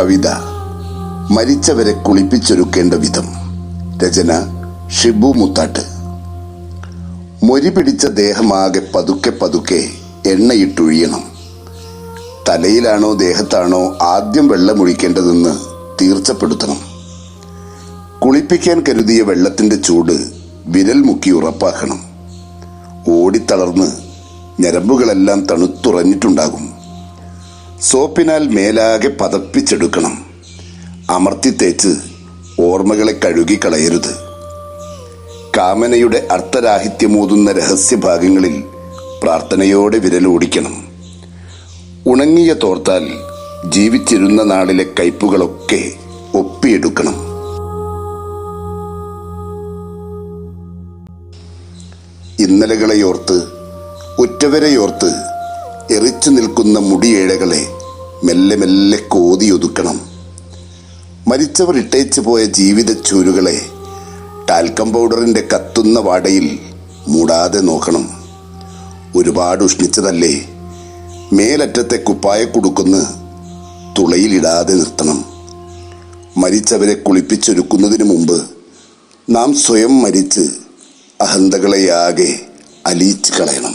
കവിത മരിച്ചവരെ കുളിപ്പിച്ചൊരുക്കേണ്ട വിധം. രചന ഷിബു മുത്താട്ട്. മൊരി പിടിച്ച ദേഹമാകെ പതുക്കെ പതുക്കെ എണ്ണയിട്ടൊഴിയണം. തലയിലാണോ ദേഹത്താണോ ആദ്യം വെള്ളമൊഴിക്കേണ്ടതെന്ന് തീർച്ചപ്പെടുത്തണം. കുളിപ്പിക്കാൻ കരുതിയ വെള്ളത്തിൻ്റെ ചൂട് വിരൽ മുക്കി ഉറപ്പാക്കണം. ഓടിത്തളർന്ന് ഞരമ്പുകളെല്ലാം തണുത്തുറഞ്ഞിട്ടുണ്ടാകും. സോപ്പിനാൽ മേലാകെ പതപ്പിച്ചെടുക്കണം. അമർത്തി തേച്ച് ഓർമ്മകളെ കഴുകിക്കളയരുത്. കാമനയുടെ അർത്ഥരാഹിത്യമൂതുന്ന രഹസ്യഭാഗങ്ങളിൽ പ്രാർത്ഥനയോടെ വിരലോടിക്കണം. ഉണങ്ങിയ തോർത്താൽ ജീവിച്ചിരുന്ന നാളിലെ കയ്പുകളൊക്കെ ഒപ്പിയെടുക്കണം. ഇന്നലകളെയോർത്ത് ഉറ്റവരെയോർത്ത് എറിച്ചു നിൽക്കുന്ന മുടിയേഴകളെ മെല്ലെ മെല്ലെ കോതിയൊതുക്കണം. മരിച്ചവർ ഇട്ടേച്ചു പോയ ജീവിത ചൂരുകളെ ടാൽക്കം പൗഡറിൻ്റെ കത്തുന്ന വാടയിൽ മൂടാതെ നോക്കണം. ഒരുപാട് ഉഷ്ണിച്ചതല്ലേ, മേലറ്റത്തെ കുപ്പായ കുടുക്കുന്ന് തുളയിലിടാതെ നിർത്തണം. മരിച്ചവരെ കുളിപ്പിച്ചൊരുക്കുന്നതിന് മുമ്പ് നാം സ്വയം മരിച്ച് അഹന്തകളെയാകെ അലിയിച്ച് കളയണം.